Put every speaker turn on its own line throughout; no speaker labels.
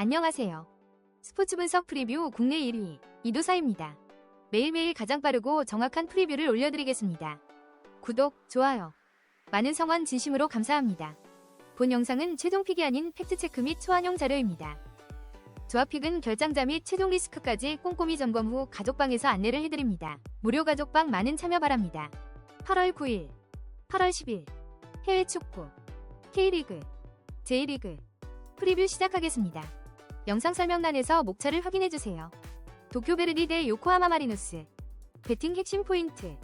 안녕하세요. 스포츠 분석 프리뷰 국내 1위 이도사입니다. 매일매일 가장 빠르고 정확한 프리뷰를 올려드리겠습니다. 구독, 좋아요, 많은 성원 진심으로 감사합니다. 본 영상은 최종픽이 아닌 팩트체크 및 초안용 자료입니다. 조합픽은 결장자 및 최종 리스크까지 꼼꼼히 점검 후 가족방에서 안내를 해드립니다. 무료 가족방 많은 참여 바랍니다. 8월 9일, 8월 10일 해외 축구, K리그, J리그 프리뷰 시작하겠습니다. 영상 설명란에서 목차를 확인해주세요. 도쿄베르디 대 요코하마 마리노스. 배팅 핵심 포인트.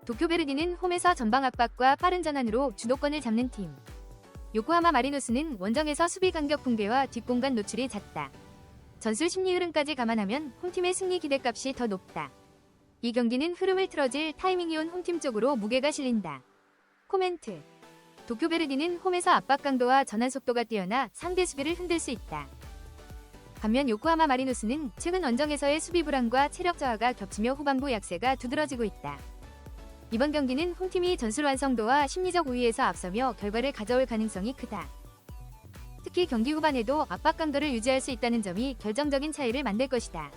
도쿄베르디는 홈에서 전방 압박과 빠른 전환으로 주도권을 잡는 팀. 요코하마 마리노스는 원정에서 수비 간격 붕괴와 뒷공간 노출이 잦다. 전술 심리 흐름까지 감안하면 홈팀의 승리 기대값이 더 높다. 이 경기는 흐름을 틀어질 타이밍이 온 홈팀 쪽으로 무게가 실린다. 코멘트. 도쿄베르디는 홈에서 압박 강도와 전환 속도가 뛰어나 상대 수비를 흔들 수 있다. 반면 요코하마 마리노스는 최근 원정에서의 수비 불안과 체력 저하가 겹치며 후반부 약세가 두드러지고 있다. 이번 경기는 홈팀이 전술 완성도와 심리적 우위에서 앞서며 결과를 가져올 가능성이 크다. 특히 경기 후반에도 압박 강도를 유지할 수 있다는 점이 결정적인 차이를 만들 것이다.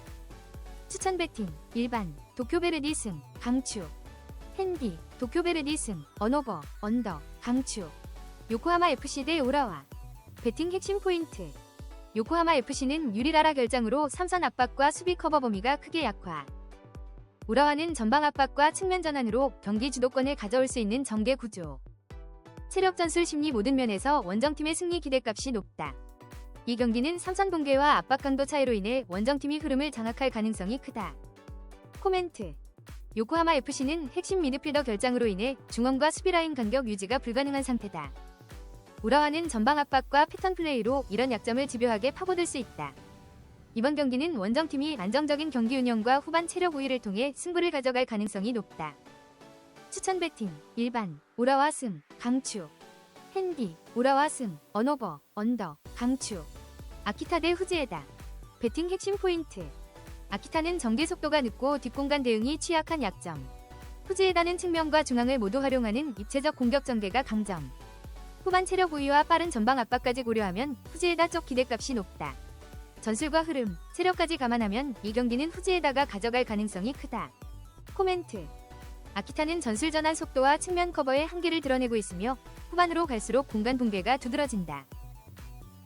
추천 배팅, 일반, 도쿄베르디 승, 강추. 핸디, 도쿄베르디 승, 언오버, 언더, 강추. 요코하마 FC 대 우라와. 배팅 핵심 포인트. 요코하마 FC는 유리라라 결장으로 삼선 압박과 수비 커버 범위가 크게 약화. 우라와는 전방 압박과 측면 전환으로 경기 주도권을 가져올 수 있는 전개 구조. 체력 전술 심리 모든 면에서 원정팀의 승리 기대값이 높다. 이 경기는 삼선 붕괴와 압박 강도 차이로 인해 원정팀이 흐름을 장악할 가능성이 크다. 코멘트. 요코하마 FC는 핵심 미드필더 결장으로 인해 중원과 수비 라인 간격 유지가 불가능한 상태다. 우라와는 전방 압박과 패턴 플레이로 이런 약점을 집요하게 파고들 수 있다. 이번 경기는 원정팀이 안정적인 경기 운영과 후반 체력 우위를 통해 승부를 가져갈 가능성이 높다. 추천 배팅, 일반, 우라와 승, 강추. 핸디, 우라와 승, 언오버, 언더, 강추. 아키타 대 후지에다. 배팅 핵심 포인트. 아키타는 전개 속도가 늦고 뒷공간 대응이 취약한 약점. 후지에다는 측면과 중앙을 모두 활용하는 입체적 공격 전개가 강점. 후반 체력 우위와 빠른 전방 압박까지 고려하면 후지에다 쪽 기대값이 높다. 전술과 흐름, 체력까지 감안하면 이 경기는 후지에다가 가져갈 가능성이 크다. 코멘트. 아키타는 전술 전환 속도와 측면 커버의 한계를 드러내고 있으며 후반으로 갈수록 공간 붕괴가 두드러진다.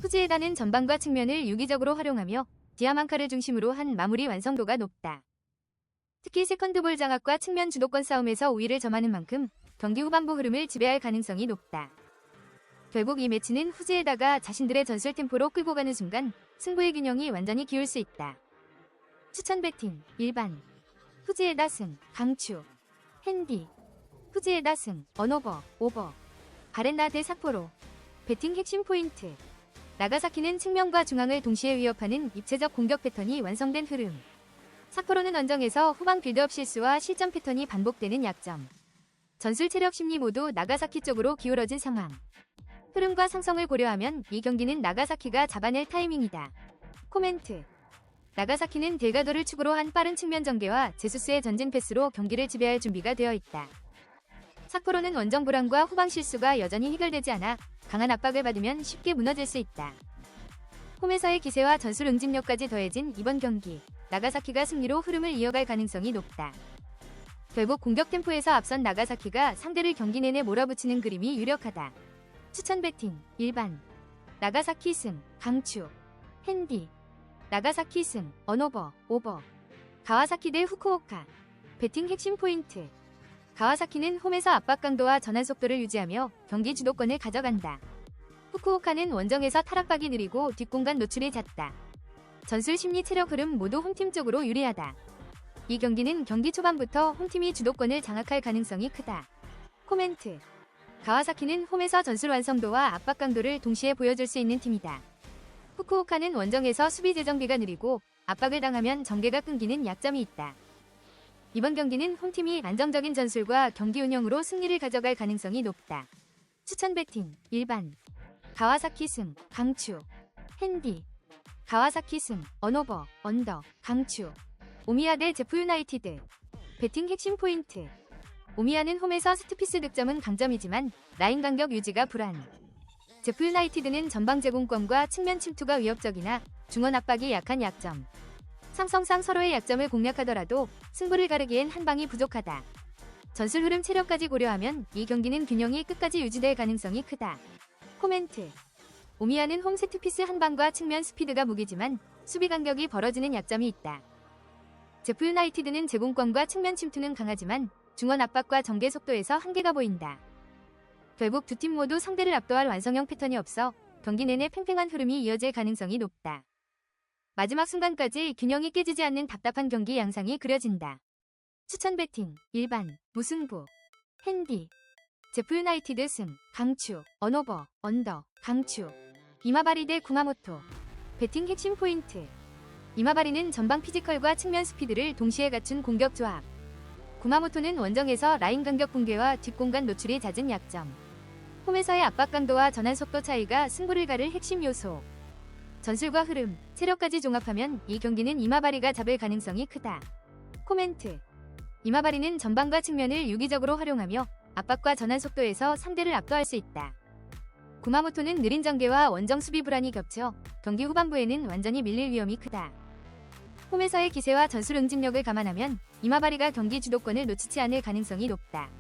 후지에다는 전방과 측면을 유기적으로 활용하며 디아만카를 중심으로 한 마무리 완성도가 높다. 특히 세컨드볼 장악과 측면 주도권 싸움에서 우위를 점하는 만큼 경기 후반부 흐름을 지배할 가능성이 높다. 결국 이 매치는 후지에다가 자신들의 전술 템포로 끌고 가는 순간 승부의 균형이 완전히 기울 수 있다. 추천 배팅, 일반. 후지에다 승, 강추. 핸디. 후지에다 승, 언오버, 오버. 바렌나 대 삿포로. 배팅 핵심 포인트. 나가사키는 측면과 중앙을 동시에 위협하는 입체적 공격 패턴이 완성된 흐름. 삿포로는 원정에서 후방 빌드업 실수와 실점 패턴이 반복되는 약점. 전술 체력 심리 모두 나가사키 쪽으로 기울어진 상황. 흐름과 상성을 고려하면 이 경기는 나가사키가 잡아낼 타이밍이다. 코멘트. 나가사키는 델가도를 축으로 한 빠른 측면 전개와 제수스의 전진 패스로 경기를 지배할 준비가 되어 있다. 삿포로는 원정 불안과 후방 실수가 여전히 해결되지 않아 강한 압박을 받으면 쉽게 무너질 수 있다. 홈에서의 기세와 전술 응집력까지 더해진 이번 경기, 나가사키가 승리로 흐름을 이어갈 가능성이 높다. 결국 공격 템포에서 앞선 나가사키가 상대를 경기 내내 몰아붙이는 그림이 유력하다. 추천 배팅, 일반. 나가사키 승, 강추. 핸디. 나가사키 승, 언오버, 오버. 가와사키 대 후쿠오카. 배팅 핵심 포인트. 가와사키는 홈에서 압박 강도와 전환 속도를 유지하며 경기 주도권을 가져간다. 후쿠오카는 원정에서 타락박이 느리고 뒷공간 노출이 잦다. 전술 심리 체력 흐름 모두 홈팀 쪽으로 유리하다. 이 경기는 경기 초반부터 홈팀이 주도권을 장악할 가능성이 크다. 코멘트. 가와사키는 홈에서 전술 완성도와 압박 강도를 동시에 보여줄 수 있는 팀이다. 후쿠오카는 원정에서 수비 재정비가 느리고 압박을 당하면 전개가 끊기는 약점이 있다. 이번 경기는 홈팀이 안정적인 전술과 경기 운영으로 승리를 가져갈 가능성이 높다. 추천 배팅, 일반. 가와사키 승, 강추. 핸디. 가와사키 승, 언오버, 언더, 강추. 오미야 대 제프 유나이티드. 배팅 핵심 포인트. 오미야는 홈에서 스트피스 득점은 강점이지만 라인 간격 유지가 불안. 제프 유나이티드는 전방 제공권과 측면 침투가 위협적이나 중원 압박이 약한 약점. 상성상 서로의 약점을 공략하더라도 승부를 가르기엔 한 방이 부족하다. 전술 흐름 체력까지 고려하면 이 경기는 균형이 끝까지 유지될 가능성이 크다. 코멘트. 오미야는 홈 세트피스 한 방과 측면 스피드가 무기지만 수비 간격이 벌어지는 약점이 있다. 제프 유나이티드는 제공권과 측면 침투는 강하지만 중원 압박과 전개 속도에서 한계가 보인다. 결국 두 팀 모두 상대를 압도할 완성형 패턴이 없어 경기 내내 팽팽한 흐름이 이어질 가능성이 높다. 마지막 순간까지 균형이 깨지지 않는 답답한 경기 양상이 그려진다. 추천 배팅, 일반, 무승부, 핸디, 제프 유나이티드 승, 강추, 언오버, 언더, 강추, 이마바리 대 구마모토. 배팅 핵심 포인트. 이마바리는 전방 피지컬과 측면 스피드를 동시에 갖춘 공격 조합. 구마모토는 원정에서 라인 간격 붕괴와 뒷공간 노출이 잦은 약점. 홈에서의 압박 강도와 전환 속도 차이가 승부를 가를 핵심 요소. 전술과 흐름, 체력까지 종합하면 이 경기는 이마바리가 잡을 가능성이 크다. 코멘트. 이마바리는 전방과 측면을 유기적으로 활용하며 압박과 전환 속도에서 상대를 압도할 수 있다. 구마모토는 느린 전개와 원정 수비 불안이 겹쳐 경기 후반부에는 완전히 밀릴 위험이 크다. 홈에서의 기세와 전술 응집력을 감안하면 이마바리가 경기 주도권을 놓치지 않을 가능성이 높다.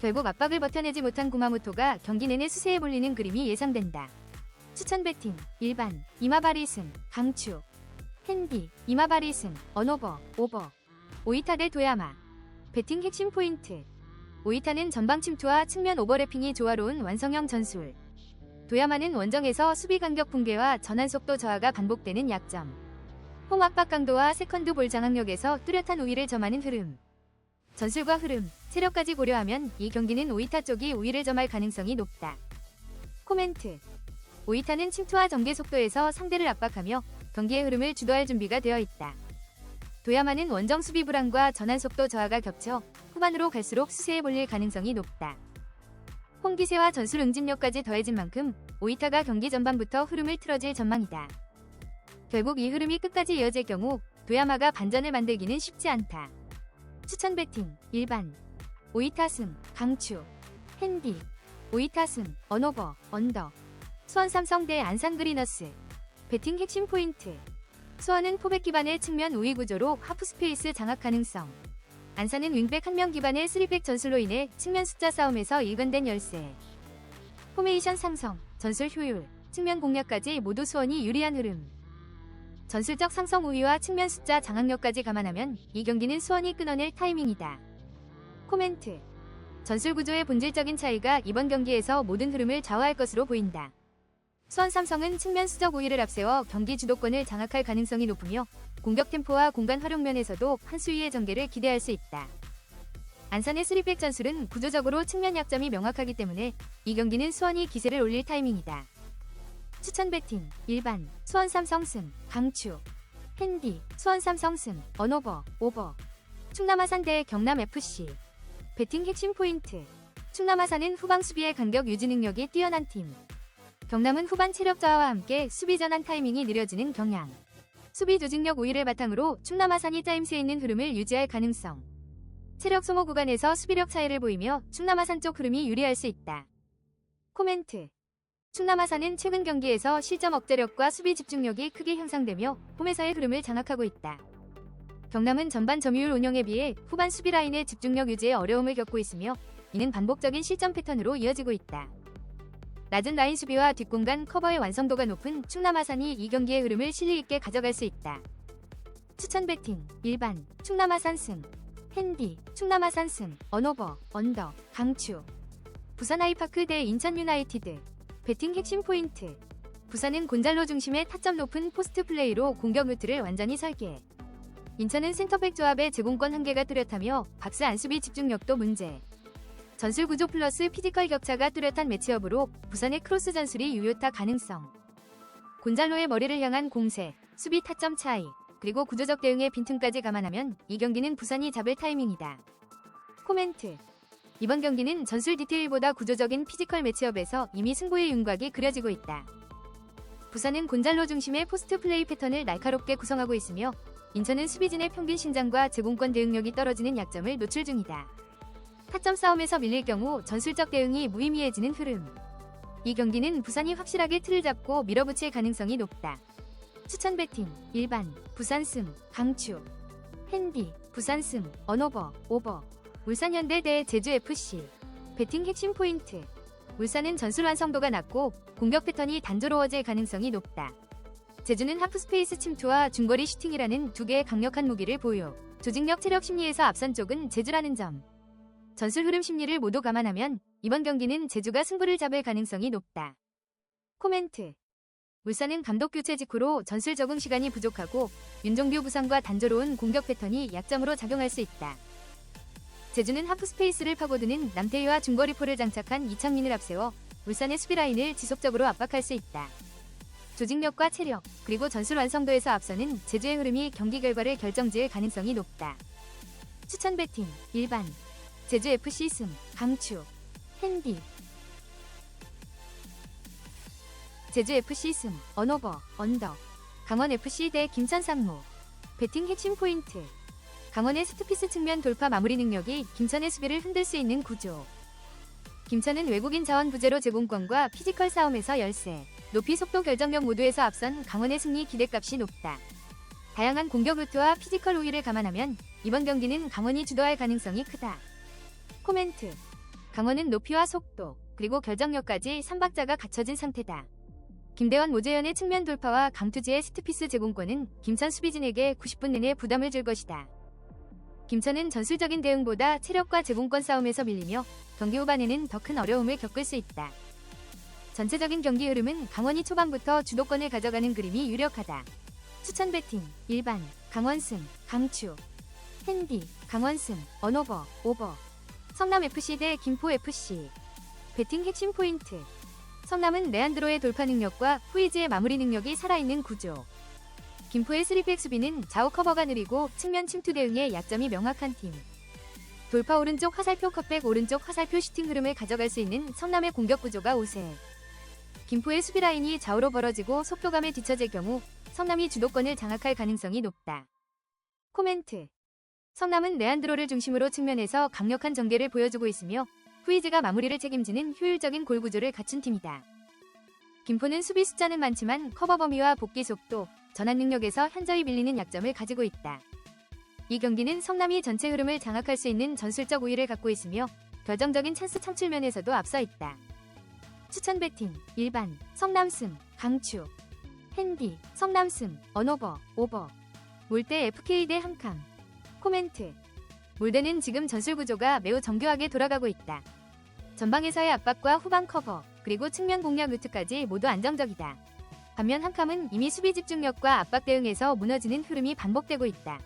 결국 압박을 버텨내지 못한 구마모토가 경기 내내 수세에 몰리는 그림이 예상된다. 추천 배팅, 일반, 이마바리 승, 강추, 핸디, 이마바리 승, 언오버, 오버, 오이타 대 도야마. 배팅 핵심 포인트. 오이타는 전방 침투와 측면 오버래핑이 조화로운 완성형 전술. 도야마는 원정에서 수비 간격 붕괴와 전환 속도 저하가 반복되는 약점. 홈 압박 강도와 세컨드 볼 장악력에서 뚜렷한 우위를 점하는 흐름. 전술과 흐름, 체력까지 고려하면 이 경기는 오이타 쪽이 우위를 점할 가능성이 높다. 코멘트. 오이타는 침투와 전개 속도에서 상대를 압박하며 경기의 흐름을 주도할 준비가 되어 있다. 도야마는 원정 수비 불안과 전환 속도 저하가 겹쳐 후반으로 갈수록 수세에 몰릴 가능성이 높다. 홈 기세와 전술 응집력까지 더해진 만큼 오이타가 경기 전반부터 흐름을 틀어질 전망이다. 결국 이 흐름이 끝까지 이어질 경우 도야마가 반전을 만들기는 쉽지 않다. 추천 배팅, 일반, 오이타 승, 강추, 핸디, 오이타 승, 언오버, 언더, 수원 삼성 대 안산 그리너스. 배팅 핵심 포인트. 수원은 포백 기반의 측면 우위 구조로 하프 스페이스 장악 가능성. 안산은 윙백 한 명 기반의 3백 전술로 인해 측면 숫자 싸움에서 일관된 열세. 포메이션 상성, 전술 효율, 측면 공략까지 모두 수원이 유리한 흐름. 전술적 상성 우위와 측면 숫자 장악력까지 감안하면 이 경기는 수원이 끊어낼 타이밍이다. 코멘트. 전술 구조의 본질적인 차이가 이번 경기에서 모든 흐름을 좌우할 것으로 보인다. 수원 삼성은 측면 수적 우위를 앞세워 경기 주도권을 장악할 가능성이 높으며 공격 템포와 공간 활용 면에서도 한 수위의 전개를 기대할 수 있다. 안산의 3백 전술은 구조적으로 측면 약점이 명확하기 때문에 이 경기는 수원이 기세를 올릴 타이밍이다. 추천 배팅, 일반, 수원 삼성 승, 강추, 핸디, 수원 삼성 승, 언오버, 오버, 충남 아산 대 경남 FC. 배팅 핵심 포인트. 충남 아산은 후방 수비의 간격 유지 능력이 뛰어난 팀. 경남은 후반 체력 저하와 함께 수비 전환 타이밍이 느려지는 경향. 수비 조직력 우위를 바탕으로 충남 아산이 짜임새 있는 흐름을 유지할 가능성. 체력 소모 구간에서 수비력 차이를 보이며 충남 아산 쪽 흐름이 유리할 수 있다. 코멘트. 충남 아산은 최근 경기에서 실점 억제력과 수비 집중력이 크게 향상되며 홈에서의 흐름을 장악하고 있다. 경남은 전반 점유율 운영에 비해 후반 수비 라인의 집중력 유지에 어려움을 겪고 있으며 이는 반복적인 실점 패턴으로 이어지고 있다. 낮은 라인 수비와 뒷공간 커버의 완성도가 높은 충남 아산이 이 경기의 흐름을 실리 있게 가져갈 수 있다. 추천 배팅, 일반, 충남 아산 승, 핸디, 충남 아산 승, 언오버, 언더, 강추, 부산 아이파크 대 인천 유나이티드. 배팅 핵심 포인트. 부산은 곤잘로 중심의 타점 높은 포스트 플레이로 공격 루트를 완전히 설계. 인천은 센터백 조합의 제공권 한계가 뚜렷하며 박스 안수비 집중력도 문제. 전술 구조 플러스 피지컬 격차가 뚜렷한 매치업으로 부산의 크로스 전술이 유효타 가능성. 곤잘로의 머리를 향한 공세, 수비 타점 차이, 그리고 구조적 대응의 빈틈까지 감안하면 이 경기는 부산이 잡을 타이밍이다. 코멘트. 이번 경기는 전술 디테일보다 구조적인 피지컬 매치업에서 이미 승부의 윤곽이 그려지고 있다. 부산은 곤잘로 중심의 포스트 플레이 패턴을 날카롭게 구성하고 있으며 인천은 수비진의 평균 신장과 제공권 대응력이 떨어지는 약점을 노출 중이다. 타점 싸움에서 밀릴 경우 전술적 대응이 무의미해지는 흐름. 이 경기는 부산이 확실하게 틀을 잡고 밀어붙일 가능성이 높다. 추천 배팅 일반 부산 승 강추 핸디 부산 승 언오버 오버 울산현대 대 제주FC 배팅 핵심 포인트 울산은 전술 완성도가 낮고 공격 패턴이 단조로워질 가능성이 높다. 제주는 하프스페이스 침투와 중거리 슈팅이라는 두 개의 강력한 무기를 보유. 조직력 체력 심리에서 앞선 쪽은 제주라는 점. 전술 흐름 심리를 모두 감안하면 이번 경기는 제주가 승부를 잡을 가능성이 높다. 코멘트 울산은 감독 교체 직후로 전술 적응 시간이 부족하고 윤종규 부상과 단조로운 공격 패턴이 약점으로 작용할 수 있다. 제주는 하프스페이스를 파고드는 남태희와 중거리포를 장착한 이창민을 앞세워 울산의 수비라인을 지속적으로 압박할 수 있다. 조직력과 체력, 그리고 전술 완성도에서 앞서는 제주의 흐름이 경기 결과를 결정지을 가능성이 높다. 추천 배팅 일반 제주FC 승 강추 핸디 제주FC 승 언오버 언더 강원FC 대 김천상무 배팅 핵심 포인트 강원의 스투피스 측면 돌파 마무리 능력이 김천의 수비를 흔들 수 있는 구조. 김천은 외국인 자원 부재로 제공권과 피지컬 싸움에서 열세, 높이 속도 결정력 모두에서 앞선 강원의 승리 기대값이 높다. 다양한 공격 루트와 피지컬 우위를 감안하면 이번 경기는 강원이 주도할 가능성이 크다. 코멘트 강원은 높이와 속도, 그리고 결정력까지 3박자가 갖춰진 상태다. 김대원 모재현의 측면 돌파와 강투지의 스투피스 제공권은 김천 수비진에게 90분 내내 부담을 줄 것이다. 김천은 전술적인 대응보다 체력과 제공권 싸움에서 밀리며 경기 후반에는 더 큰 어려움을 겪을 수 있다. 전체적인 경기 흐름은 강원이 초반부터 주도권을 가져가는 그림이 유력하다. 추천 배팅 일반 강원승 강추 핸디 강원승 언오버 오버 성남FC 대 김포FC 배팅 핵심 포인트 성남은 레안드로의 돌파 능력과 후이즈의 마무리 능력이 살아있는 구조. 김포의 3백 수비는 좌우 커버가 느리고 측면 침투 대응에 약점이 명확한 팀. 돌파 오른쪽 화살표 컷백 오른쪽 화살표 슈팅 흐름을 가져갈 수 있는 성남의 공격 구조가 우세. 김포의 수비 라인이 좌우로 벌어지고 속도감에 뒤처질 경우 성남이 주도권을 장악할 가능성이 높다. 코멘트 성남은 레안드로를 중심으로 측면에서 강력한 전개를 보여주고 있으며 후이즈가 마무리를 책임지는 효율적인 골 구조를 갖춘 팀이다. 김포는 수비 숫자는 많지만 커버 범위와 복귀 속도, 전환 능력에서 현저히 밀리는 약점을 가지고 있다. 이 경기는 성남이 전체 흐름을 장악할 수 있는 전술적 우위를 갖고 있으며 결정적인 찬스 창출면에서도 앞서 있다. 추천 배팅 일반 성남승 강추 핸디 성남승 언오버 오버 몰대 FK 대 한강 코멘트 몰대는 지금 전술 구조가 매우 정교하게 돌아가고 있다. 전방에서의 압박과 후방 커버, 그리고 측면 공략 루트까지 모두 안정적이다. 반면 한캄은 이미 수비 집중력과 압박 대응에서 무너지는 흐름이 반복되고 있다.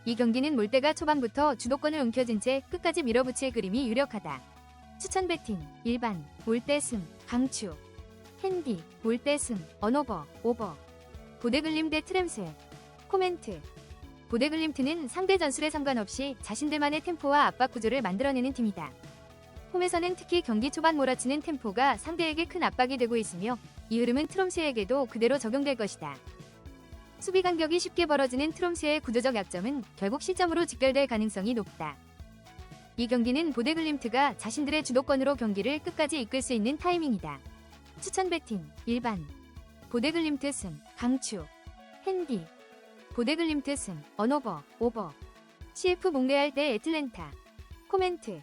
이 경기는 몰대가 초반부터 주도권을 움켜쥔 채 끝까지 밀어붙일 그림이 유력하다. 추천 배팅 일반 몰대 승 강추 핸디 몰대 승 언오버 오버 보데글림 대 트램스 코멘트 보데글림트는 상대 전술에 상관없이 자신들만의 템포와 압박 구조를 만들어내는 팀이다. 홈에서는 특히 경기 초반 몰아치는 템포가 상대에게 큰 압박이 되고 있으며 이 흐름은 트롬스에게도 그대로 적용될 것이다. 수비 간격이 쉽게 벌어지는 트롬스의 구조적 약점은 결국 실점으로 직결될 가능성이 높다. 이 경기는 보데글림트가 자신들의 주도권으로 경기를 끝까지 이끌 수 있는 타이밍이다. 추천 배팅 일반 보데글림트 승 강추 핸디 보데글림트 승 언오버 오버 CF 몽레알 대 애틀랜타 코멘트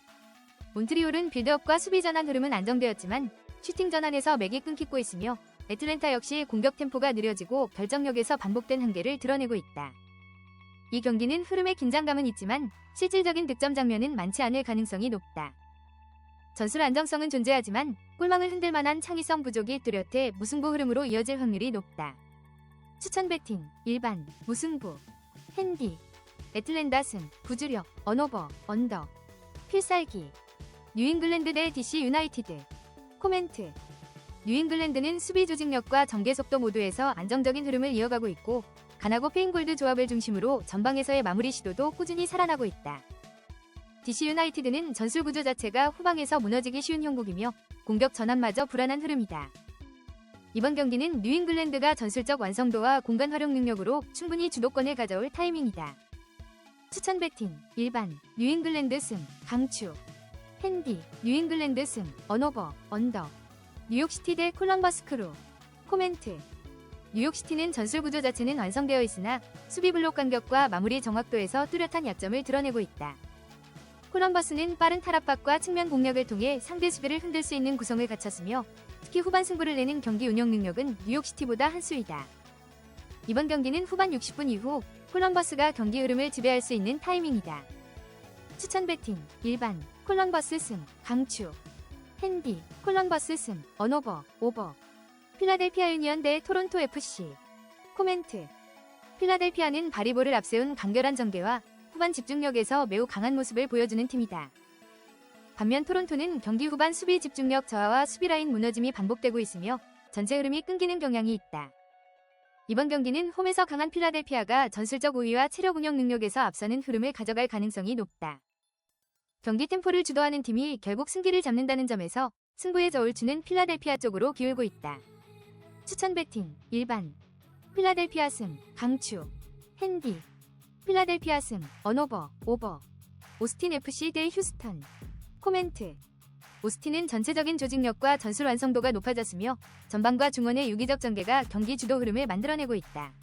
몬트리올은 빌드업과 수비 전환 흐름은 안정되었지만 슈팅 전환에서 맥이 끊기고 있으며 애틀랜타 역시 공격 템포가 느려지고 결정력에서 반복된 한계를 드러내고 있다. 이 경기는 흐름의 긴장감은 있지만 실질적인 득점 장면은 많지 않을 가능성이 높다. 전술 안정성은 존재하지만 골망을 흔들 만한 창의성 부족이 뚜렷해 무승부 흐름으로 이어질 확률이 높다. 추천 배팅 일반 무승부 핸디 애틀랜타 승 부주력 언오버 언더 필살기 뉴잉글랜드 대 DC 유나이티드 코멘트 뉴잉글랜드는 수비 조직력과 전개 속도 모두에서 안정적인 흐름을 이어가고 있고 가나고 페인골드 조합을 중심으로 전방에서의 마무리 시도도 꾸준히 살아나고 있다. DC 유나이티드는 전술 구조 자체가 후방에서 무너지기 쉬운 형국이며 공격 전환마저 불안한 흐름이다. 이번 경기는 뉴잉글랜드가 전술적 완성도와 공간 활용 능력으로 충분히 주도권을 가져올 타이밍이다. 추천 배팅 일반 뉴잉글랜드 승 강추 핸디 뉴잉글랜드 승 언오버 언더 뉴욕시티 대 콜럼버스 크루. 코멘트. 뉴욕시티는 전술 구조 자체는 완성되어 있으나 수비 블록 간격과 마무리 정확도에서 뚜렷한 약점을 드러내고 있다. 콜럼버스는 빠른 탈압박과 측면 공략을 통해 상대 수비를 흔들 수 있는 구성을 갖췄으며 특히 후반 승부를 내는 경기 운영 능력은 뉴욕시티보다 한 수이다. 이번 경기는 후반 60분 이후 콜럼버스가 경기 흐름을 지배할 수 있는 타이밍이다. 추천 배팅, 일반, 콜럼버스 승, 강추. 핸디, 콜럼버스 승, 언오버, 오버. 필라델피아 유니언 대 토론토 FC. 코멘트. 필라델피아는 바리볼을 앞세운 간결한 전개와 후반 집중력에서 매우 강한 모습을 보여주는 팀이다. 반면 토론토는 경기 후반 수비 집중력 저하와 수비 라인 무너짐이 반복되고 있으며 전체 흐름이 끊기는 경향이 있다. 이번 경기는 홈에서 강한 필라델피아가 전술적 우위와 체력 운영 능력에서 앞서는 흐름을 가져갈 가능성이 높다. 경기 템포를 주도하는 팀이 결국 승기를 잡는다는 점에서 승부의 저울추는 필라델피아 쪽으로 기울고 있다. 추천 배팅, 일반. 필라델피아 승, 강추. 핸디. 필라델피아 승, 언오버, 오버. 오스틴 FC 대 휴스턴. 코멘트. 오스틴은 전체적인 조직력과 전술 완성도가 높아졌으며 전방과 중원의 유기적 전개가 경기 주도 흐름을 만들어내고 있다.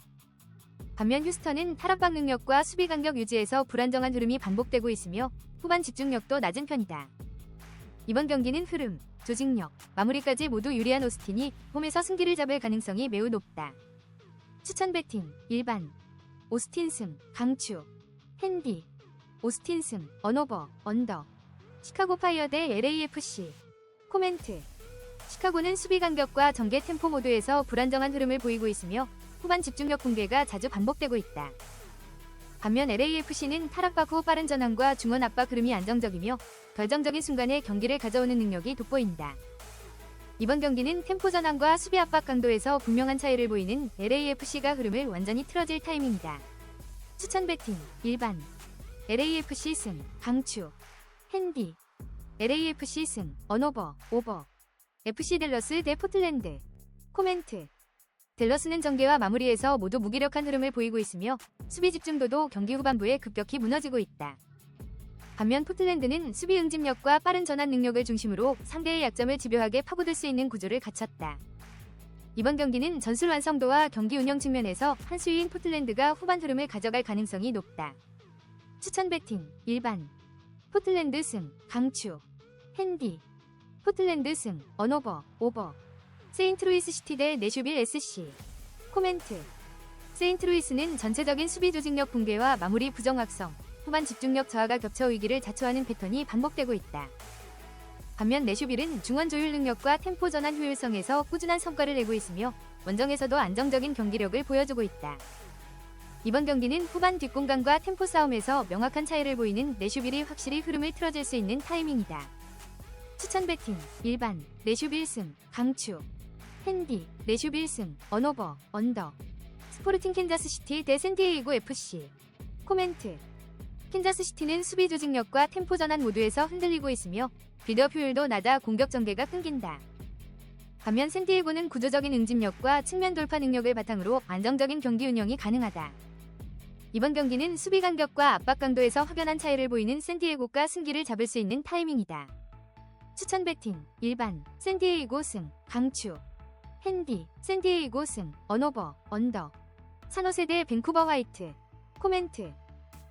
반면 휴스턴은 탈압박 능력과 수비 간격 유지에서 불안정한 흐름이 반복되고 있으며 후반 집중력도 낮은 편이다. 이번 경기는 흐름, 조직력, 마무리까지 모두 유리한 오스틴이 홈에서 승기를 잡을 가능성이 매우 높다. 추천 배팅, 일반. 오스틴 승, 강추. 핸디. 오스틴 승, 언오버, 언더. 시카고 파이어 대 LAFC. 코멘트. 시카고는 수비 간격과 전개 템포 모두에서 불안정한 흐름을 보이고 있으며 후반 집중력 붕괴가 자주 반복되고 있다. 반면 LAFC는 탈압박 후 빠른 전환과 중원 압박 흐름이 안정적이며 결정적인 순간에 경기를 가져오는 능력이 돋보인다. 이번 경기는 템포 전환과 수비 압박 강도에서 분명한 차이를 보이는 LAFC가 흐름을 완전히 틀어질 타이밍이다. 추천 배팅, 일반. LAFC 승, 강추. 핸디. LAFC 승, 언오버, 오버. FC 댈러스 대 포틀랜드. 코멘트. 댈러스는 전개와 마무리에서 모두 무기력한 흐름을 보이고 있으며 수비 집중도도 경기 후반부에 급격히 무너지고 있다. 반면 포틀랜드는 수비 응집력과 빠른 전환 능력을 중심으로 상대의 약점을 집요하게 파고들 수 있는 구조를 갖췄다. 이번 경기는 전술 완성도와 경기 운영 측면에서 한 수위인 포틀랜드가 후반 흐름을 가져갈 가능성이 높다. 추천 배팅, 일반. 포틀랜드 승, 강추. 핸디. 포틀랜드 승, 언오버, 오버. 세인트루이스 시티 대 내슈빌 SC. 코멘트. 세인트루이스는 전체적인 수비 조직력 붕괴와 마무리 부정확성, 후반 집중력 저하가 겹쳐 위기를 자초하는 패턴이 반복되고 있다. 반면 내슈빌은 중원 조율 능력과 템포 전환 효율성에서 꾸준한 성과를 내고 있으며 원정에서도 안정적인 경기력을 보여주고 있다. 이번 경기는 후반 뒷공간과 템포 싸움에서 명확한 차이를 보이는 내슈빌이 확실히 흐름을 틀어줄 수 있는 타이밍이다. 추천 배팅, 일반. 내슈빌 승, 강추. 핸디. 내슈빌 승, 언오버, 언더. 스포르팅 캔자스시티 대 샌디에이고 FC. 코멘트. 캔자스시티는 수비 조직력과 템포 전환 모두에서 흔들리고 있으며 빌드업 효율도 낮아 공격 전개가 끊긴다. 반면 샌디에이고는 구조적인 응집력과 측면 돌파 능력을 바탕으로 안정적인 경기 운영이 가능하다. 이번 경기는 수비 간격과 압박 강도에서 확연한 차이를 보이는 샌디에이고가 승기를 잡을 수 있는 타이밍이다. 추천 배팅, 일반. 샌디에이고 승, 강추. 핸디. 샌디에이고 승, 언오버, 언더. 산호세 대 밴쿠버 화이트. 코멘트.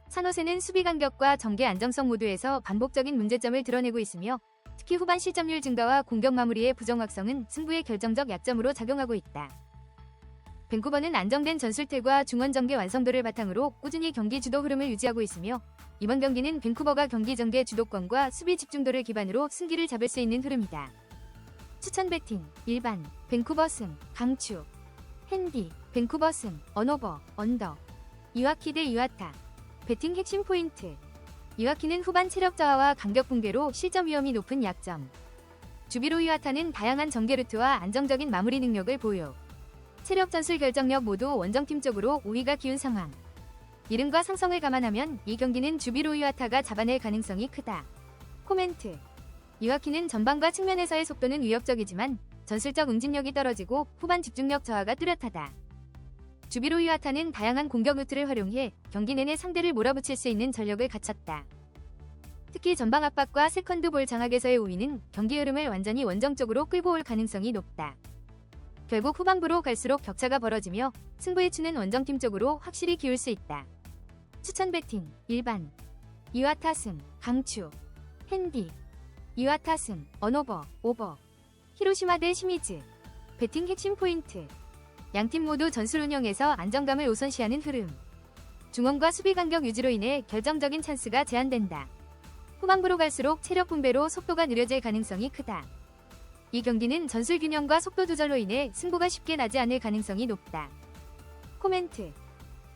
산호세는 수비 간격과 전개 안정성 모두에서 반복적인 문제점을 드러내고 있으며 특히 후반 실점률 증가와 공격 마무리의 부정확성은 승부의 결정적 약점으로 작용하고 있다. 밴쿠버는 안정된 전술태과 중원 전개 완성도를 바탕으로 꾸준히 경기 주도 흐름을 유지하고 있으며 이번 경기는 밴쿠버가 경기 전개 주도권과 수비 집중도를 기반으로 승기를 잡을 수 있는 흐름이다. 추천 배팅, 일반. 밴쿠버 승, 강추. 핸디. 밴쿠버 승, 언오버, 언더. 이와키 대 이와타. 배팅 핵심 포인트. 이와키는 후반 체력 저하와 간격 붕괴로 실점 위험이 높은 약점. 주비로 이와타는 다양한 전개 루트와 안정적인 마무리 능력을 보유. 체력 전술 결정력 모두 원정팀 쪽으로 우위가 기운 상황. 이름과 상성을 감안하면 이 경기는 주비로 이와타가 잡아낼 가능성이 크다. 코멘트. 이와키는 전방과 측면에서의 속도는 위협적이지만 전술적 응집력이 떨어지고 후반 집중력 저하가 뚜렷하다. 주비로 이와타는 다양한 공격 루트를 활용해 경기 내내 상대를 몰아붙일 수 있는 전력을 갖췄다. 특히 전방 압박과 세컨드 볼 장악에서의 우위는 경기 흐름을 완전히 원정적으로 끌고 올 가능성이 높다. 결국 후반부로 갈수록 격차가 벌어지며 승부의 추는 원정팀 쪽으로 확실히 기울 수 있다. 추천 배팅 일반 이와 타승 강추 핸디 이와 타승 언오버 오버 히로시마 대 시미즈 배팅 핵심 포인트 양팀 모두 전술 운영에서 안정감을 우선시하는 흐름 중원과 수비 간격 유지로 인해 결정적인 찬스가 제한된다. 후반부로 갈수록 체력 분배로 속도가 느려질 가능성이 크다. 이 경기는 전술 균형과 속도 조절로 인해 승부가 쉽게 나지 않을 가능성이 높다. 코멘트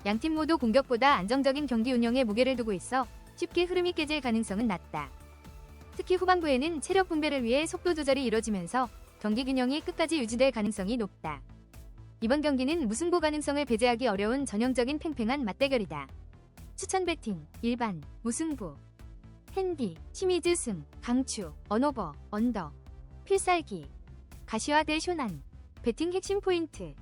양팀 모두 공격보다 안정적인 경기 운영에 무게를 두고 있어 쉽게 흐름이 깨질 가능성은 낮다. 특히 후반부에는 체력 분배를 위해 속도 조절이 이뤄지면서 경기 균형이 끝까지 유지될 가능성이 높다. 이번 경기는 무승부 가능성을 배제하기 어려운 전형적인 팽팽한 맞대결이다. 추천 배팅 일반 무승부 핸디 시미즈 승 강추 언오버 언더 필살기 가시화 대 쇼난 배팅 핵심 포인트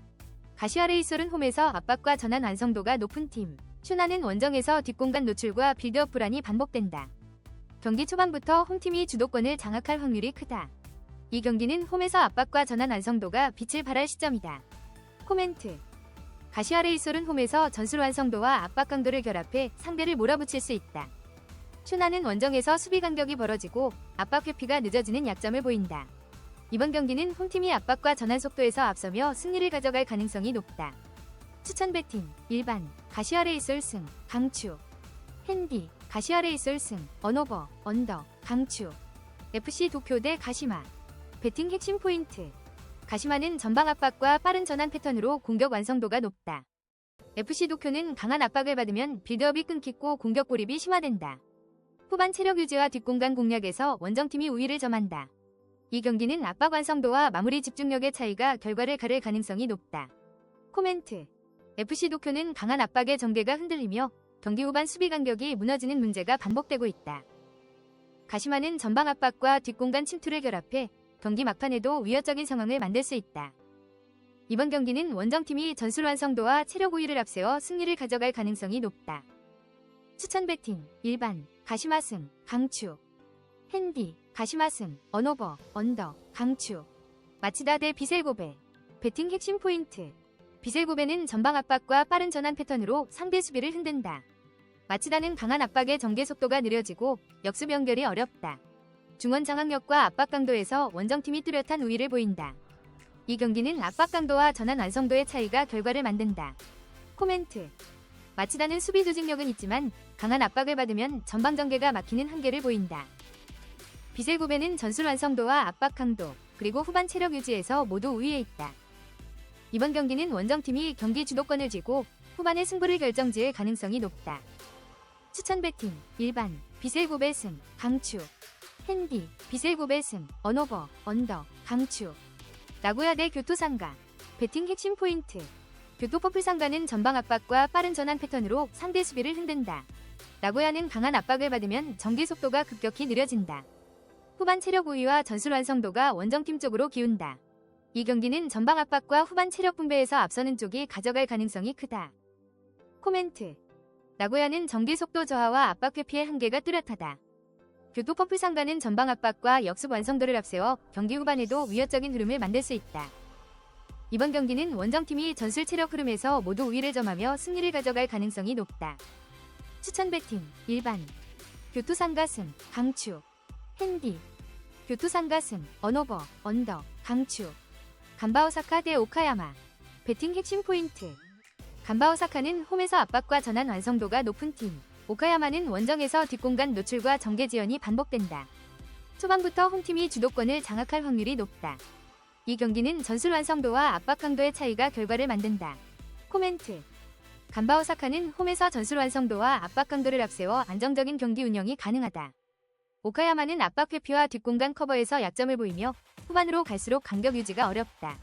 가시화 레이솔은 홈에서 압박과 전환 완성도가 높은 팀 쇼난은 원정에서 뒷공간 노출과 빌드업 불안이 반복된다. 경기 초반부터 홈팀이 주도권을 장악할 확률이 크다. 이 경기는 홈에서 압박과 전환 완성도가 빛을 발할 시점이다. 코멘트 가시화 레이솔은 홈에서 전술 완성도와 압박 강도를 결합해 상대를 몰아붙일 수 있다. 쇼나는 원정에서 수비 간격이 벌어지고 압박 회피가 늦어지는 약점을 보인다. 이번 경기는 홈팀이 압박과 전환 속도에서 앞서며 승리를 가져갈 가능성이 높다. 추천 배팅 일반 가시화 레이솔 승 강추 핸디 가시화 레이솔 승 언오버 언더 강추 FC 도쿄 대 가시마 배팅 핵심 포인트 가시마는 전방 압박과 빠른 전환 패턴으로 공격 완성도가 높다. FC 도쿄는 강한 압박을 받으면 빌드업이 끊기고 공격 고립이 심화된다. 후반 체력 유지와 뒷공간 공략에서 원정팀이 우위를 점한다. 이 경기는 압박 완성도와 마무리 집중력의 차이가 결과를 가를 가능성이 높다. 코멘트 FC 도쿄는 강한 압박의 전개가 흔들리며 경기 후반 수비 간격이 무너지는 문제가 반복되고 있다. 가시마는 전방 압박과 뒷공간 침투를 결합해 경기 막판에도 위협적인 상황을 만들 수 있다. 이번 경기는 원정팀이 전술 완성도와 체력 우위를 앞세워 승리를 가져갈 가능성이 높다. 추천 배팅 일반 가시마 승 강추 핸디 가시마 승 언오버 언더 강추 마치다 대 비셀고베 배팅 핵심 포인트 비셀고베는 전방 압박과 빠른 전환 패턴으로 상대 수비를 흔든다. 마치다는 강한 압박의 전개 속도가 느려지고 역습 연결이 어렵다. 중원 장악력과 압박 강도에서 원정팀이 뚜렷한 우위를 보인다. 이 경기는 압박 강도와 전환 완성도의 차이가 결과를 만든다. 코멘트 마치다는 수비 조직력은 있지만 강한 압박을 받으면 전방 전개가 막히는 한계를 보인다. 비셀고베는 전술 완성도와 압박 강도 그리고 후반 체력 유지에서 모두 우위에 있다. 이번 경기는 원정팀이 경기 주도권을 쥐고 후반의 승부를 결정지을 가능성이 높다. 추천 배팅 일반 비셀고베 승 강추 핸디 비셀고베 승 언오버 언더 강추 나고야 대 교토상가 배팅 핵심 포인트 교토 퍼플상가는 전방 압박과 빠른 전환 패턴으로 상대 수비를 흔든다. 나고야는 강한 압박을 받으면 전개 속도가 급격히 느려진다. 후반 체력 우위와 전술 완성도가 원정팀 쪽으로 기운다. 이 경기는 전방 압박과 후반 체력 분배에서 앞서는 쪽이 가져갈 가능성이 크다. 코멘트 나고야는 전개 속도 저하와 압박 회피의 한계가 뚜렷하다. 교토 퍼플상가는 전방 압박과 역습 완성도를 앞세워 경기 후반에도 위협적인 흐름을 만들 수 있다. 이번 경기는 원정팀이 전술 체력 흐름에서 모두 우위를 점하며 승리를 가져갈 가능성이 높다. 추천 배팅 일반 교토상가 승 강추 핸디 교토상가 승 언오버 언더 강추 간바오사카 대 오카야마 배팅 핵심 포인트 간바오사카는 홈에서 압박과 전환 완성도가 높은 팀 오카야마는 원정에서 뒷공간 노출과 전개 지연이 반복된다. 초반부터 홈팀이 주도권을 장악할 확률이 높다. 이 경기는 전술 완성도와 압박 강도의 차이가 결과를 만든다. 코멘트 간바오사카는 홈에서 전술 완성도와 압박 강도를 앞세워 안정적인 경기 운영이 가능하다. 오카야마는 압박 회피와 뒷공간 커버에서 약점을 보이며 후반으로 갈수록 간격 유지가 어렵다.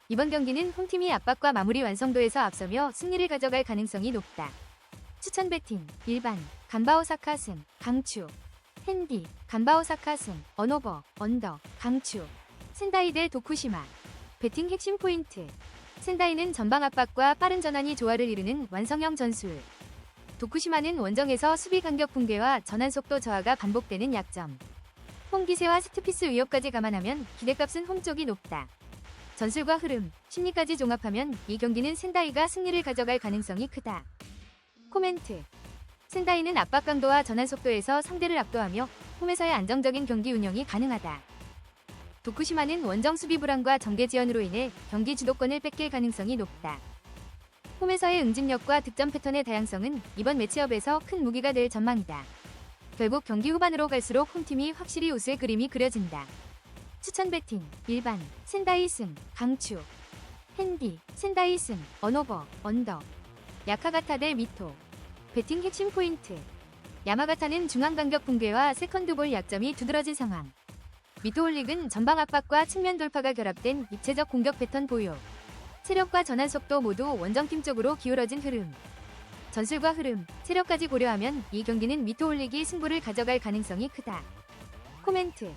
이번 경기는 홈팀이 압박과 마무리 완성도에서 앞서며 승리를 가져갈 가능성이 높다. 추천 배팅 일반 간바오사카 승 강추 핸디 간바오사카 승 언오버 언더 강추 센다이 대 도쿠시마 배팅 핵심 포인트 센다이는 전방 압박과 빠른 전환이 조화를 이루는 완성형 전술 도쿠시마는 원정에서 수비 간격 붕괴와 전환 속도 저하가 반복되는 약점. 홈 기세와 세트피스 위협까지 감안하면 기대값은 홈 쪽이 높다. 전술과 흐름, 심리까지 종합하면 이 경기는 센다이가 승리를 가져갈 가능성이 크다. 코멘트. 센다이는 압박 강도와 전환 속도에서 상대를 압도하며 홈에서의 안정적인 경기 운영이 가능하다. 도쿠시마는 원정 수비 불안과 전개 지연으로 인해 경기 주도권을 뺏길 가능성이 높다. 홈에서의 응집력과 득점 패턴의 다양성은 이번 매치업에서 큰 무기가 될 전망이다. 결국 경기 후반으로 갈수록 홈팀이 확실히 웃을 그림이 그려진다. 추천 배팅, 일반, 센다이 승, 강추, 핸디, 센다이 승, 언오버, 언더, 야카가타 대 미토. 배팅 핵심 포인트. 야마가타는 중앙 간격 붕괴와 세컨드볼 약점이 두드러진 상황. 미토홀릭은 전방 압박과 측면 돌파가 결합된 입체적 공격 패턴 보유. 체력과 전환 속도 모두 원정팀 쪽으로 기울어진 흐름. 전술과 흐름, 체력까지 고려하면 이 경기는 미토홀릭이 승부를 가져갈 가능성이 크다. 코멘트.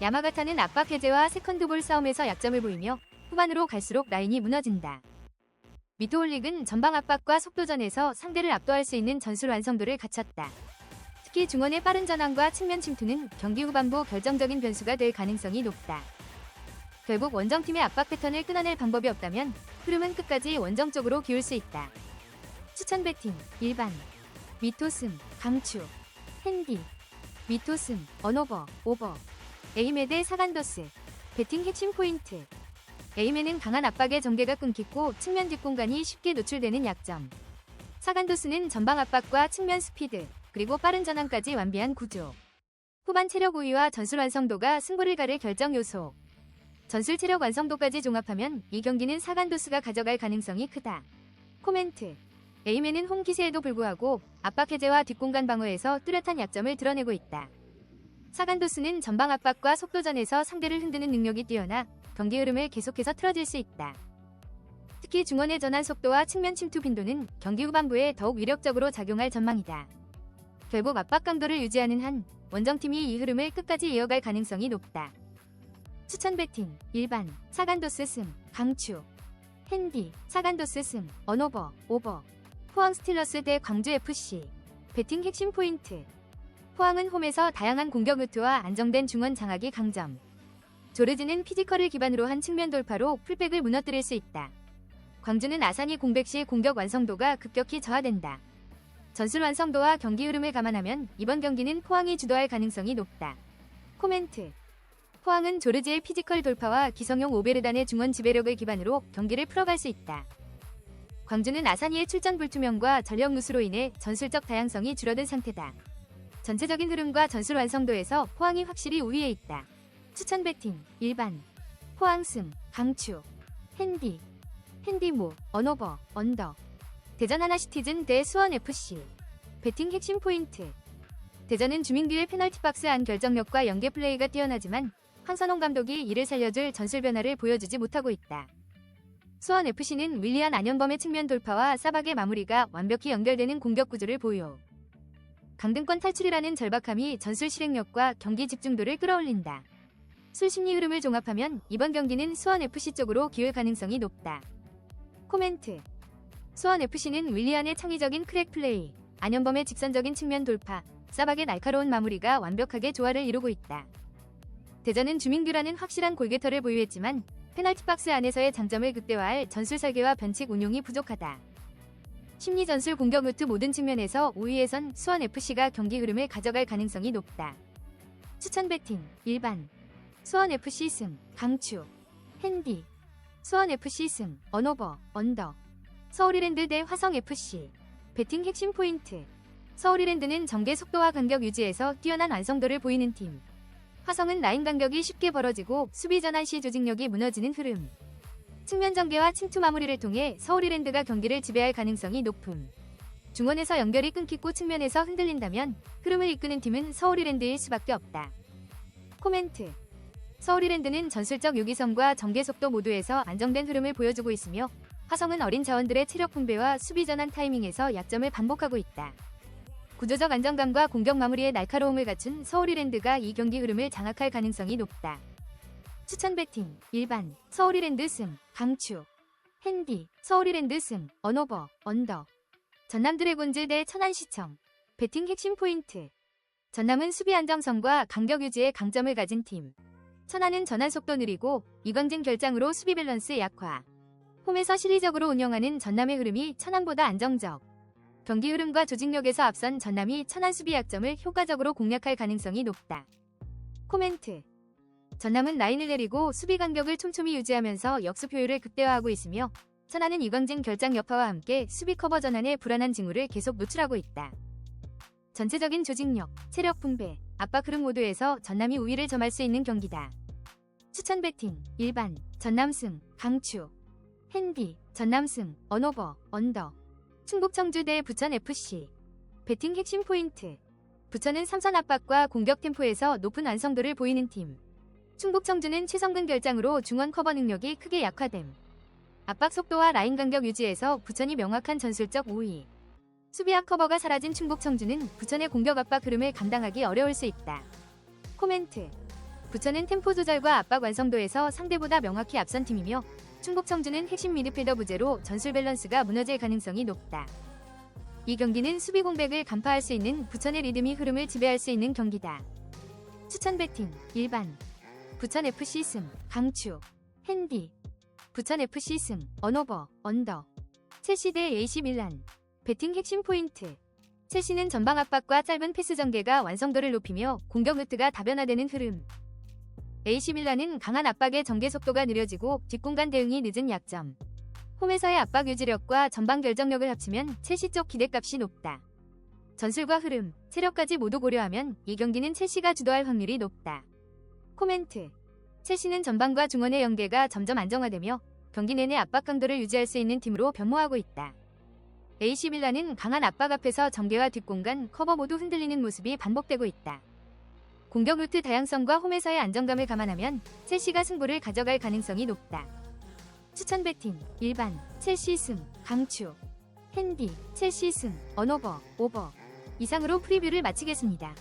야마가타는 압박 해제와 세컨드볼 싸움에서 약점을 보이며 후반으로 갈수록 라인이 무너진다. 미토홀릭은 전방 압박과 속도전에서 상대를 압도할 수 있는 전술 완성도를 갖췄다. 특히 중원의 빠른 전환과 측면 침투는 경기 후반부 결정적인 변수가 될 가능성이 높다. 결국 원정팀의 압박 패턴을 끊어낼 방법이 없다면 흐름은 끝까지 원정 쪽으로 기울 수 있다. 추천 배팅, 일반, 미토승, 강추, 핸디, 미토승, 언오버, 오버, 에이메 대 사간도스. 배팅 핵심 포인트. 에이메는 강한 압박에 전개가 끊기고 측면 뒷공간이 쉽게 노출되는 약점. 사간도스는 전방 압박과 측면 스피드, 그리고 빠른 전환까지 완비한 구조. 후반 체력 우위와 전술 완성도가 승부를 가를 결정 요소. 전술 체력 완성도까지 종합하면 이 경기는 사간도스가 가져갈 가능성이 크다. 코멘트. 에이맨은 홈 기세에도 불구하고 압박 해제와 뒷공간 방어에서 뚜렷한 약점을 드러내고 있다. 사간도스는 전방 압박과 속도전에서 상대를 흔드는 능력이 뛰어나 경기 흐름을 계속해서 틀어질 수 있다. 특히 중원의 전환 속도와 측면 침투 빈도는 경기 후반부에 더욱 위력적으로 작용할 전망이다. 결국 압박 강도를 유지하는 한 원정팀이 이 흐름을 끝까지 이어갈 가능성이 높다. 추천 배팅, 일반, 사간도스 승, 강추, 핸디, 사간도스 승, 언오버, 오버, 포항 스틸러스 대 광주FC. 배팅 핵심 포인트. 포항은 홈에서 다양한 공격 루트와 안정된 중원 장악이 강점. 조르지는 피지컬을 기반으로 한 측면 돌파로 풀백을 무너뜨릴 수 있다. 광주는 아산이 공백 시 공격 완성도가 급격히 저하된다. 전술 완성도와 경기 흐름을 감안하면 이번 경기는 포항이 주도할 가능성이 높다. 코멘트. 포항은 조르지의 피지컬 돌파와 기성용 오베르단의 중원 지배력을 기반으로 경기를 풀어갈 수 있다. 광주는 아사니의 출전 불투명과 전력 누수로 인해 전술적 다양성이 줄어든 상태다. 전체적인 흐름과 전술 완성도에서 포항이 확실히 우위에 있다. 추천 배팅, 일반, 포항 승, 강추, 핸디, 핸디모, 언오버, 언더, 대전 하나시티즌 대 수원FC. 배팅 핵심 포인트. 대전은 주민규의 페널티 박스 안 결정력과 연계 플레이가 뛰어나지만 황선홍 감독이 이를 살려줄 전술 변화를 보여주지 못하고 있다. 수원FC는 윌리안 안현범의 측면 돌파와 사박의 마무리가 완벽히 연결되는 공격 구조를 보여. 강등권 탈출이라는 절박함이 전술 실행력과 경기 집중도를 끌어올린다. 술심리 흐름을 종합하면 이번 경기는 수원FC 쪽으로 기울 가능성이 높다. 코멘트. 수원FC는 윌리안의 창의적인 크랙 플레이, 안현범의 직선적인 측면 돌파, 사박의 날카로운 마무리가 완벽하게 조화를 이루고 있다. 대전은 주민규라는 확실한 골게터를 보유했지만 페널티 박스 안에서의 장점을 극대화할 전술 설계와 변칙 운용이 부족하다. 심리 전술 공격 루트 모든 측면에서 우위에 선 수원FC가 경기 흐름을 가져갈 가능성이 높다. 추천 배팅, 일반, 수원FC 승, 강추, 핸디, 수원FC 승, 언오버, 언더, 서울이랜드 대 화성FC. 배팅 핵심 포인트. 서울이랜드는 전개 속도와 간격 유지에서 뛰어난 완성도를 보이는 팀. 화성은 라인 간격이 쉽게 벌어지고 수비 전환 시 조직력이 무너지는 흐름. 측면 전개와 침투 마무리를 통해 서울이랜드가 경기를 지배할 가능성이 높음. 중원에서 연결이 끊기고 측면에서 흔들린다면 흐름을 이끄는 팀은 서울이랜드일 수밖에 없다. 코멘트. 서울이랜드는 전술적 유기성과 전개 속도 모두에서 안정된 흐름을 보여주고 있으며 화성은 어린 자원들의 체력 분배와 수비 전환 타이밍에서 약점을 반복하고 있다. 구조적 안정감과 공격 마무리의 날카로움을 갖춘 서울이랜드가 이 경기 흐름을 장악할 가능성이 높다. 추천 배팅, 일반, 서울이랜드 승, 강추, 핸디, 서울이랜드 승, 언오버, 언더, 전남 드래곤즈 대 천안시청. 배팅 핵심 포인트. 전남은 수비 안정성과 간격 유지의 강점을 가진 팀. 천안은 전환 속도 느리고 이광진 결장으로 수비 밸런스 약화. 홈에서 실리적으로 운영하는 전남의 흐름이 천안보다 안정적. 경기 흐름과 조직력에서 앞선 전남이 천안 수비 약점을 효과적으로 공략할 가능성이 높다. 코멘트. 전남은 라인을 내리고 수비 간격을 촘촘히 유지하면서 역습 효율을 극대화하고 있으며 천안은 이광진 결장 여파와 함께 수비 커버 전환에 불안한 징후를 계속 노출하고 있다. 전체적인 조직력, 체력 분배, 압박 흐름 모두에서 전남이 우위를 점할 수 있는 경기다. 추천 배팅, 일반, 전남승, 강추, 핸디, 전남승, 언오버, 언더. 충북 청주 대 부천FC. 배팅 핵심 포인트. 부천은 삼선 압박과 공격 템포에서 높은 완성도를 보이는 팀. 충북 청주는 최성근 결장으로 중원 커버 능력이 크게 약화됨. 압박 속도와 라인 간격 유지에서 부천이 명확한 전술적 우위. 수비와 커버가 사라진 충북 청주는 부천의 공격 압박 흐름을 감당하기 어려울 수 있다. 코멘트. 부천은 템포 조절과 압박 완성도에서 상대보다 명확히 앞선 팀이며 충북 청주는 핵심 미드필더 부재로 전술 밸런스가 무너질 가능성이 높다. 이 경기는 수비 공백을 간파할 수 있는 부천의 리듬이 흐름을 지배할 수 있는 경기다. 추천 배팅, 일반. 부천FC 승, 강추, 핸디. 부천FC 승, 언오버, 언더. 첼시 대 AC 밀란. 배팅 핵심 포인트. 첼시는 전방 압박과 짧은 패스 전개가 완성도를 높이며 공격 루트가 다변화되는 흐름. AC밀란은 강한 압박의 전개 속도가 느려지고 뒷공간 대응이 늦은 약점. 홈에서의 압박 유지력과 전방 결정력을 합치면 첼시 쪽 기대값이 높다. 전술과 흐름, 체력까지 모두 고려하면 이 경기는 첼시가 주도할 확률이 높다. 코멘트. 첼시는 전방과 중원의 연계가 점점 안정화되며 경기 내내 압박 강도를 유지할 수 있는 팀으로 변모하고 있다. AC밀란은 강한 압박 앞에서 전개와 뒷공간, 커버 모두 흔들리는 모습이 반복되고 있다. 공격 루트 다양성과 홈에서의 안정감을 감안하면 첼시가 승부를 가져갈 가능성이 높다. 추천 배팅, 일반, 첼시 승, 강추, 핸디, 첼시 승, 언오버, 오버. 이상으로 프리뷰를 마치겠습니다.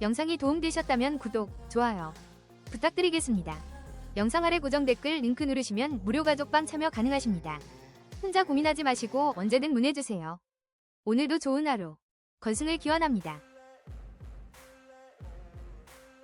영상이 도움되셨다면 구독, 좋아요 부탁드리겠습니다. 영상 아래 고정 댓글 링크 누르시면 무료 가족방 참여 가능하십니다. 혼자 고민하지 마시고 언제든 문의주세요. 오늘도 좋은 하루. 건승을 기원합니다.